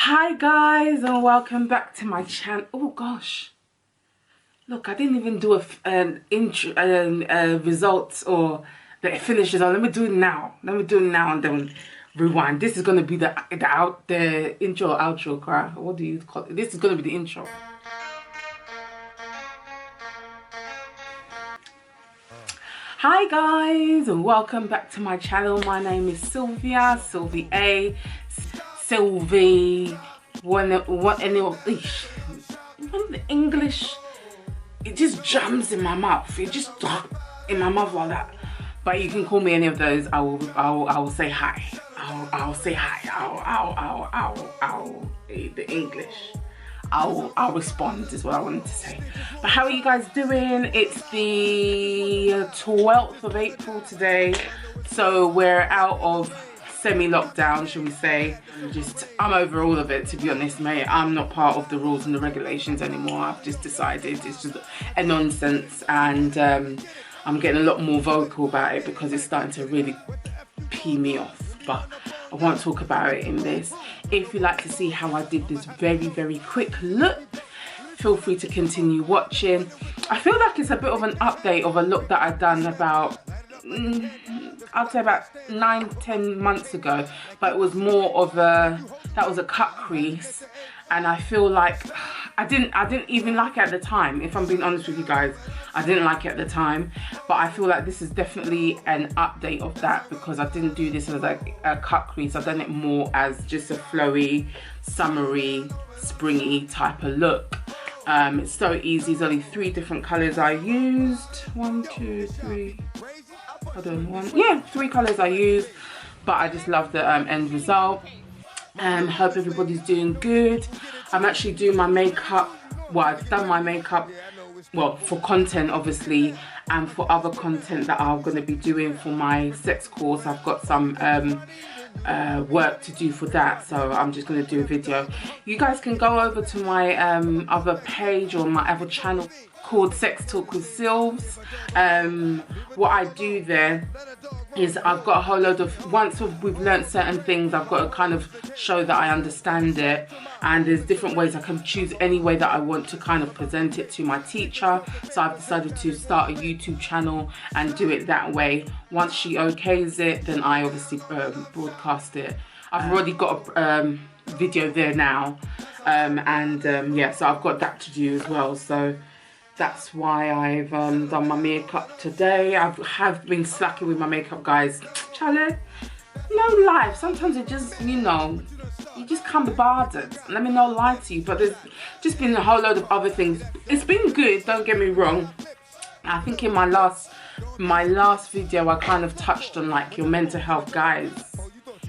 Hi guys, and welcome back to my channel. Oh gosh, look, I didn't even do an intro results or the finishes. Let me do it now. Let me do it now and then rewind. This is gonna be the intro outro cry. What do you call it? This is gonna be the intro. Hi guys, and welcome back to my channel. My name is Sylvia, Sylvie A, Sylvie. When the English, it just jams in my mouth. It just in my mouth like that. But you can call me any of those. I will say hi. I'll say hi. The English. I'll respond is what I wanted to say. But how are you guys doing? It's the 12th of April today, so we're out of semi-lockdown, shall we say. I'm over all of it, to be honest, mate. I'm not part of the rules and the regulations anymore. I've just decided it's just a nonsense, and I'm getting a lot more vocal about it because it's starting to really pee me off. But I won't talk about it in this. If you like to see how I did this very quick look, feel free to continue watching. I feel like it's a bit of an update of a look that I've done about I'd say about 9-10 months ago, but it was more of that was a cut crease, and I feel like I didn't even like it at the time. If I'm being honest with you guys, I didn't like it at the time, but I feel like this is definitely an update of that, because I didn't do this as like a cut crease. I've done it more as just a flowy, summery, springy type of look. It's so easy. There's only 3 different colors I used. 1, 2, 3. Hold on, 3 colors I used, but I just love the end result. Hope everybody's doing good. I'm actually doing my makeup. Well, I've done my makeup, well, for content obviously, and for other content that I'm going to be doing for my sex course. I've got some work to do for that, so I'm just going to do a video. You guys can go over to my other page or my other channel called Sex Talk with Sylvs. What I do there is I've got a whole load of, once we've learnt certain things, I've got to kind of show that I understand it, and there's different ways I can choose any way that I want to kind of present it to my teacher. So I've decided to start a YouTube channel and do it that way. Once she okays it, then I obviously broadcast it. I've already got a video there now, yeah, so I've got that to do as well. So that's why I've done my makeup today. I have been slacking with my makeup, guys. Charlie, no lie. Sometimes it just, you know, you just can't be bothered. Let me not lie to you, but there's just been a whole load of other things. It's been good, don't get me wrong. I think in my last video, I kind of touched on like your mental health, guys.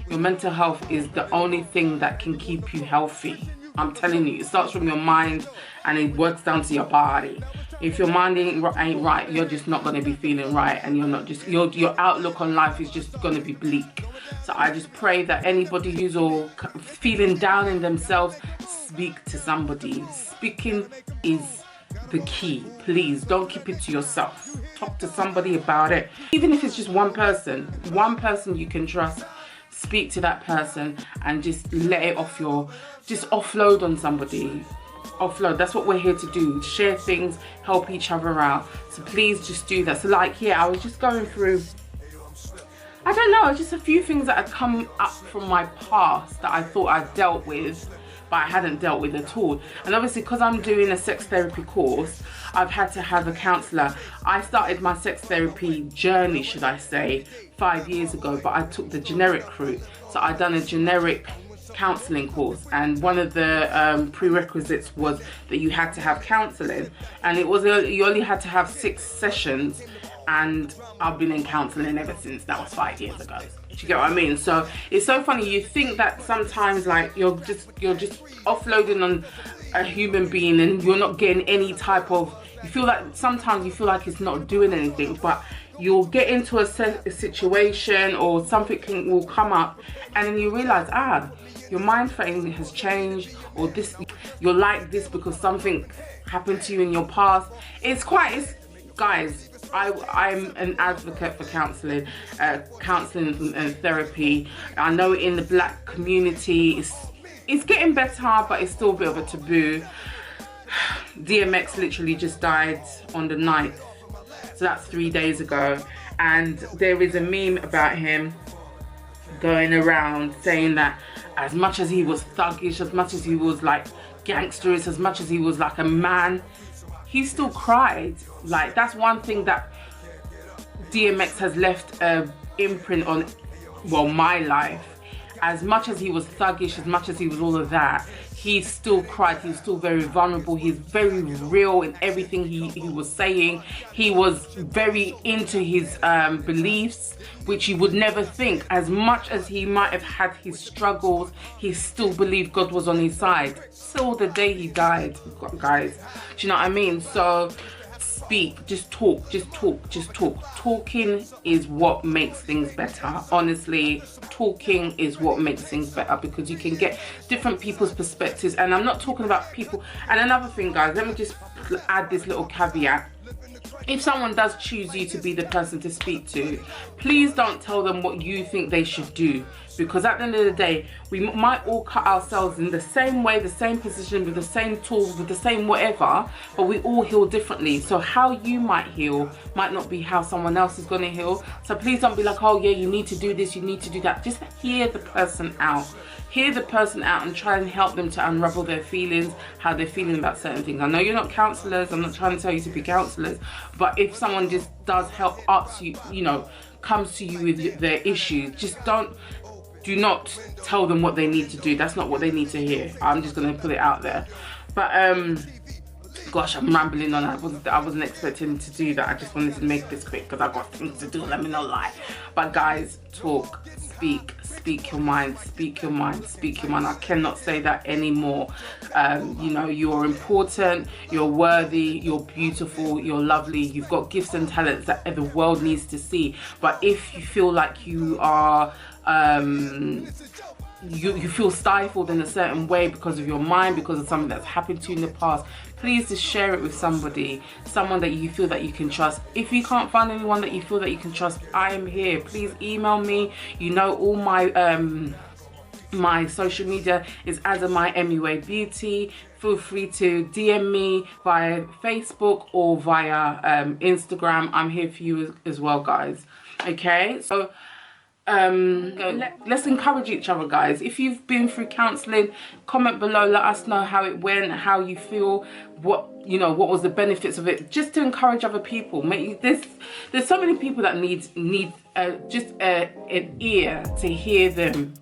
Your mental health is the only thing that can keep you healthy. I'm telling you, it starts from your mind and it works down to your body. If your mind ain't right, you're just not going to be feeling right, and you're not just your outlook on life is just going to be bleak. So I just pray that anybody who's all feeling down in themselves, speak to somebody. Speaking is the key. Please don't keep it to yourself. Talk to somebody about it. Even if it's just one person you can trust. Speak to that person and just let it off just offload on somebody. Offload. That's what we're here to do. Share things, help each other out. So please just do that. So like, yeah, I was just going through, I don't know, just a few things that had come up from my past that I thought I dealt with, but I hadn't dealt with at all. And obviously, because I'm doing a sex therapy course, I've had to have a counsellor. I started my sex therapy journey, should I say, 5 years ago, but I took the generic route. So I done a generic counselling course, and one of the prerequisites was that you had to have counselling, and it was you only had to have 6 sessions, and I've been in counselling ever since. That was 5 years ago. Do you get what I mean? So it's so funny. You think that sometimes like you're just offloading on a human being and you're not getting any type of, you feel like sometimes you feel like it's not doing anything, but you'll get into a situation or something will come up, and then you realize, your mind frame has changed, or this, you're like this because something happened to you in your past. Guys, I'm an advocate for counselling and therapy. I know in the black community it's getting better, but it's still a bit of a taboo. DMX literally just died on the 9th, so that's 3 days ago, and there is a meme about him going around saying that as much as he was thuggish, as much as he was like gangsterous, as much as he was like a man, he still cried. Like, that's one thing that DMX has left an imprint on, well, my life. As much as he was thuggish, as much as he was all of that, he still cried. He's still very vulnerable. He's very real in everything he was saying. He was very into his beliefs, which you would never think. As much as he might have had his struggles, he still believed God was on his side. Till the day he died, guys. Do you know what I mean? So speak, just talk, just talk, just talk. Talking is what makes things better. Honestly, talking is what makes things better, because you can get different people's perspectives. And I'm not talking about people. And another thing, guys, let me just add this little caveat. If someone does choose you to be the person to speak to, please don't tell them what you think they should do, because at the end of the day, we might all cut ourselves in the same way, the same position, with the same tools, with the same whatever, but we all heal differently. So how you might heal might not be how someone else is going to heal. So please don't be like, oh yeah, you need to do this, you need to do that. Just hear the person out. Hear the person out and try and help them to unravel their feelings, how they're feeling about certain things. I know you're not counselors, I'm not trying to tell you to be counselors, but if someone just does help ask you, you know, comes to you with their issues, just do not tell them what they need to do. That's not what they need to hear. I'm just going to put it out there. But gosh, I'm rambling on. I wasn't expecting to do that. I just wanted to make this quick because I've got things to do, let me not lie. But guys, talk, speak your mind, speak your mind, speak your mind. I cannot say that anymore. You know, you're important, you're worthy, you're beautiful, you're lovely, you've got gifts and talents that the world needs to see. But if you feel like you are you feel stifled in a certain way because of your mind, because of something that's happened to you in the past, please just share it with somebody, someone that you feel that you can trust. If you can't find anyone that you feel that you can trust, I am here. Please email me. You know, all my my social media is Asamimua Beauty. Feel free to DM me via Facebook or via Instagram. I'm here for you as well, guys. Okay, so let's encourage each other, guys. If you've been through counselling, comment below, let us know how it went, how you feel, what was the benefits of it, just to encourage other people. There's so many people that need just an ear to hear them.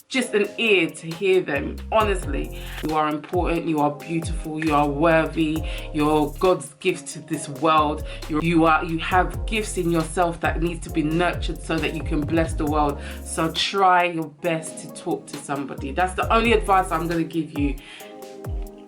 Just an ear to hear them. Honestly, you are important, you are beautiful, you are worthy, you're God's gift to this world. You have gifts in yourself that needs to be nurtured so that you can bless the world. So try your best to talk to somebody. That's the only advice I'm going to give you.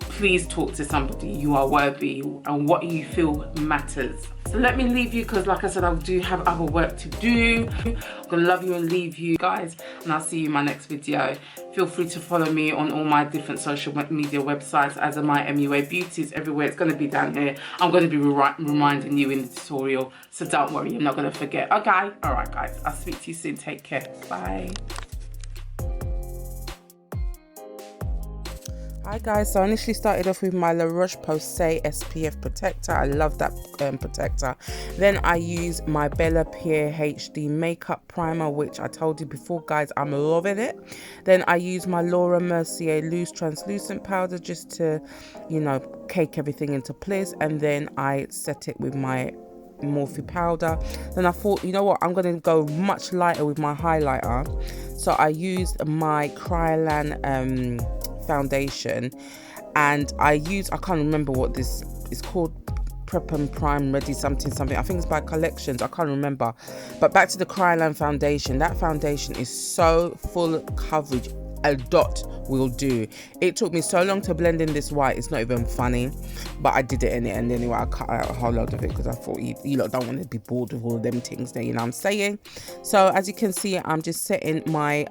Please talk to somebody. You are worthy, and what you feel matters. So let me leave you, because like I said, I do have other work to do. I'm gonna love you and leave you, guys, and I'll see you in my next video. Feel free to follow me on all my different social media websites, Asamimua Beauties, everywhere. It's gonna be down here. I'm gonna be reminding you in the tutorial, so don't worry, you're not gonna forget. Okay, all right, guys, I'll speak to you soon. Take care. Bye. Hi guys, so I initially started off with my La Roche-Posay SPF protector. I love that protector. Then I use my Bella Pierre HD makeup primer, which I told you before, guys, I'm loving it. Then I use my Laura Mercier loose translucent powder just to, cake everything into place. And then I set it with my Morphe powder. Then I thought, you know what, I'm going to go much lighter with my highlighter. So I used my Kryolan foundation, and I can't remember what this is called, Prep and Prime Ready something. I think it's by Collections, I can't remember. But back to the Kryolan foundation. That foundation is so full coverage, a dot will do. It took me so long to blend in this white, it's not even funny, but I did it in it. And anyway, I cut out a whole load of it because I thought you lot don't want to be bored with all of them things there, you know what I'm saying. So as you can see, I'm just setting my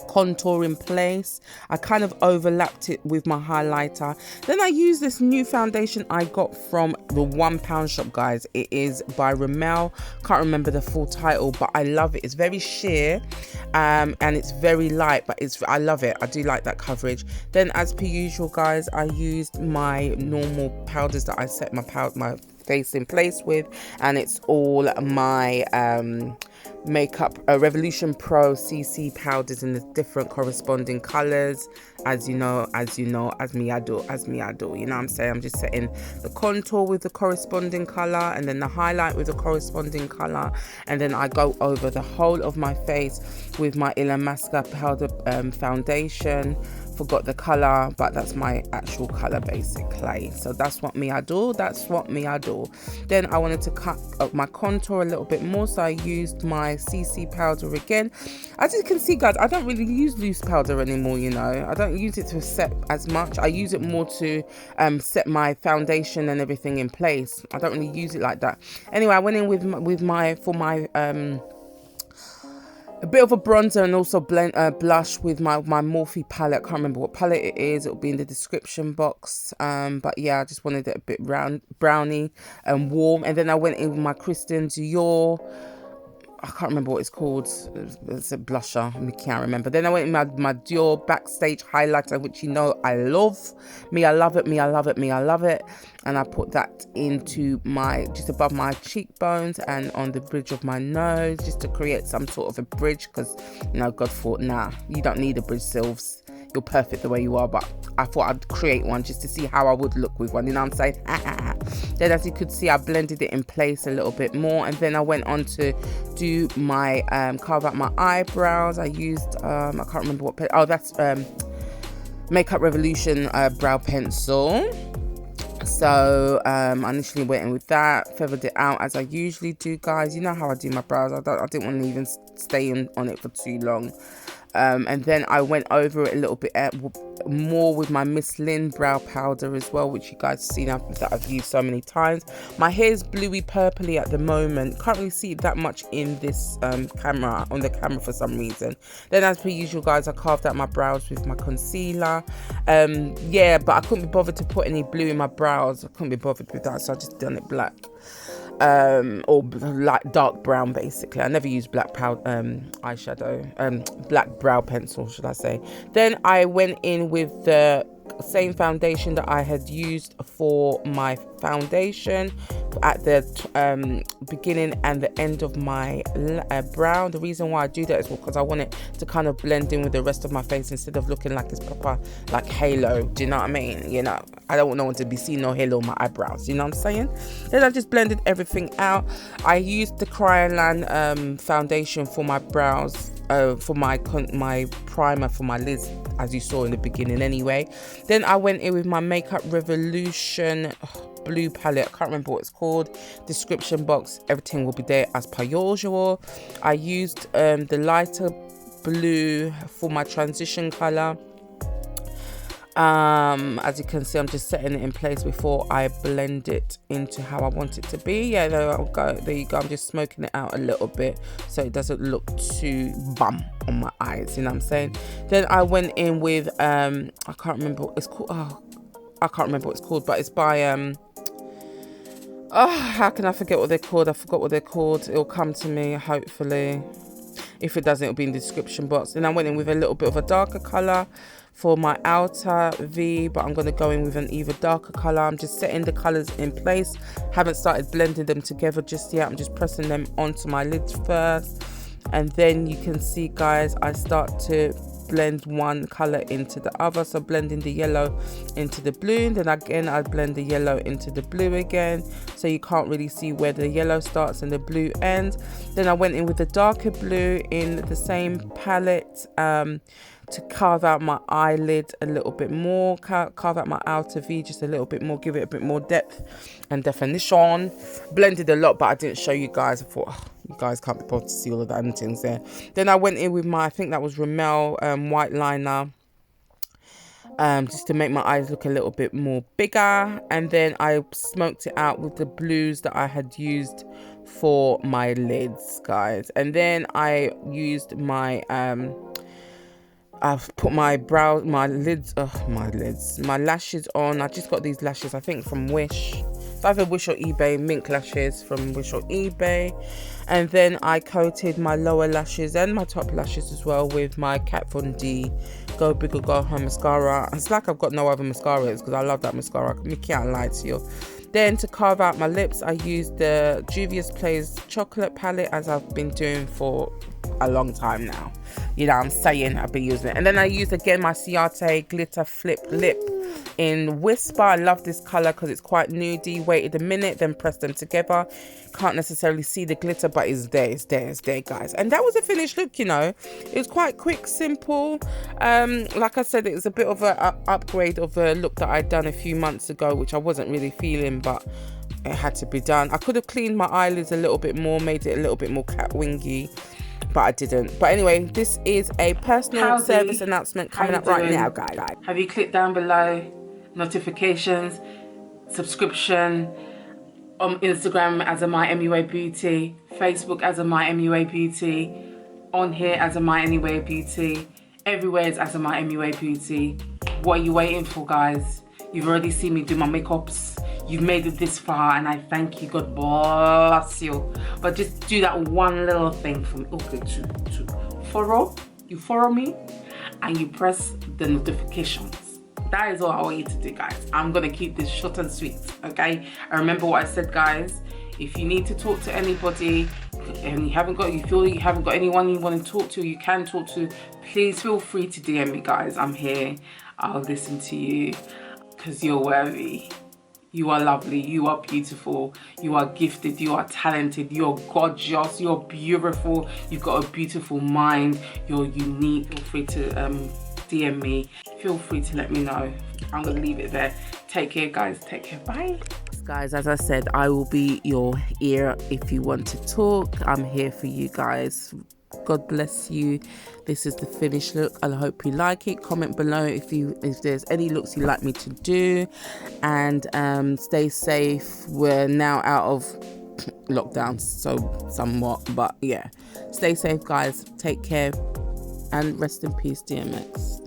contour in place. I kind of overlapped it with my highlighter. Then I used this new foundation I got from the £1 shop, guys. It is by Rimmel. Can't remember the full title, but I love it. It's very sheer and it's very light, but I love it. I do like that coverage. Then as per usual, guys, I used my normal powders that I set my face in place with, and it's all my makeup Revolution Pro CC powders in the different corresponding colors, as me I do, you know what I'm saying. I'm just setting the contour with the corresponding color, and then the highlight with the corresponding color, and then I go over the whole of my face with my Illamasqua powder foundation. Forgot the color, but that's my actual color basically. So that's what I do. Then I wanted to cut up my contour a little bit more, so I used my CC powder again. As you can see, guys, I don't really use loose powder anymore, you know. I don't use it to set as much. I use it more to set my foundation and everything in place. I don't really use it like that. Anyway, I went in with my a bit of a bronzer and also blush with my Morphe palette. Can't remember what palette it is. It'll be in the description box. But yeah, I just wanted it a bit browny and warm. And then I went in with my Christian Dior. I can't remember what it's called. It's a blusher. I can't remember. Then I went in my Dior Backstage Highlighter, which you know I love. I love it. And I put that into just above my cheekbones and on the bridge of my nose, just to create some sort of a bridge, because, you know, God thought, nah, you don't need a bridge, Sylves. You're perfect the way you are. But I thought I'd create one just to see how I would look with one, you know what I'm saying? Then, as you could see, I blended it in place a little bit more, and then I went on to do my carve out my eyebrows. I used I can't remember what that's Makeup Revolution brow pencil. So I initially went in with that, feathered it out as I usually do, guys. You know how I do my brows. I didn't want to even stay on it for too long. And then I went over it a little bit more with my Miss Lynn brow powder as well, which you guys have seen that I've used so many times. My hair is bluey purpley at the moment. Can't really see it that much in this on the camera for some reason. Then, as per usual, guys, I carved out my brows with my concealer. Yeah, but I couldn't be bothered to put any blue in my brows. I couldn't be bothered with that, so I just done it black. Or like dark brown, basically. I never use black eyeshadow, black brow pencil, should I say. Then I went in with the same foundation that I had used for my foundation at the beginning and the end of my brow. The reason why I do that is because I want it to kind of blend in with the rest of my face instead of looking like it's proper like halo. Do you know what I mean? You know, I don't want no one to be seeing no halo on my eyebrows, you know what I'm saying? Then I just blended everything out. I used the Kryolan foundation for my brows, for my primer for my lids, as you saw in the beginning anyway. Then I went in with my Makeup Revolution blue palette. I can't remember what it's called. Description box, everything will be there as per usual. I used the lighter blue for my transition color. As you can see, I'm just setting it in place before I blend it into how I want it to be. Yeah, there you go. I'm just smoking it out a little bit so it doesn't look too bum on my eyes, you know what I'm saying? Then I went in with I can't remember what it's called. I can't remember what it's called, but it's by how can I forget what they're called? I forgot what they're called. It'll come to me, hopefully. If it doesn't, it'll be in the description box. Then I went in with a little bit of a darker color for my outer V, but I'm going to go in with an even darker color. I'm just setting the colors in place. Haven't started blending them together just yet. I'm just pressing them onto my lids first, and then you can see, guys, I start to blend one color into the other. So blending the yellow into the blue, then again I blend the yellow into the blue again, so you can't really see where the yellow starts and the blue ends. Then I went in with the darker blue in the same palette to carve out my eyelid a little bit more, carve out my outer V just a little bit more, give it a bit more depth and definition. Blended a lot, but I didn't show you guys. I thought, you guys can't be bothered to see all of that things there. Then I went in with my, I think that was Rimmel white liner, just to make my eyes look a little bit more bigger. And then I smoked it out with the blues that I had used for my lids, guys. And then I used my I've put my lashes on. I just got these lashes, I think from Wish. It's either Wish or eBay, mink lashes from Wish or eBay. And then I coated my lower lashes and my top lashes as well with my Kat Von D Go Big or Go Home Mascara. It's like I've got no other mascaras because I love that mascara. I can't lie to you. Then to carve out my lips, I used the Juvia's Place chocolate palette, as I've been doing for a long time now. You know what I'm saying? I've been using it. And then I used again my Ciate glitter flip lip in Whisper. I love this color because it's quite nudie. Waited a minute, then pressed them together. Can't necessarily see the glitter, but it's there, guys. And that was a finished look, you know. It was quite quick, simple. Like I said, it was a bit of an upgrade of a look that I'd done a few months ago, which I wasn't really feeling, but it had to be done. I could have cleaned my eyelids a little bit more, made it a little bit more cat wingy, but I didn't. But anyway, this is a personal service announcement coming up right now, guys. Have you clicked down below? Notifications, subscription, on Instagram as a My MUA Beauty, Facebook as a My MUA Beauty, on here as a My MUA Beauty, everywhere is as a My MUA Beauty. What are you waiting for, guys? You've already seen me do my makeups. You've made it this far, and I thank you. God bless you. But just do that one little thing for me. Okay, to follow. You follow me, and you press the notifications. That is all I want you to do, guys. I'm gonna keep this short and sweet, okay? And remember what I said, guys. If you need to talk to anybody and you feel you haven't got anyone you want to talk to, you can talk to, please feel free to DM me, guys. I'm here. I'll listen to you because you're worthy. You are lovely, you are beautiful, you are gifted, you are talented, you're gorgeous, you're beautiful, you've got a beautiful mind, you're unique. Feel free to DM me. Feel free to let me know. I'm gonna leave it there. Take care, guys. Take care. Bye. Guys, as I said, I will be your ear if you want to talk. I'm here for you guys. God bless you. This is the finished look. I hope you like it. Comment below if there's any looks you'd like me to do, and stay safe. We're now out of lockdown, so somewhat, but yeah, stay safe, guys. Take care, and rest in peace, DMX.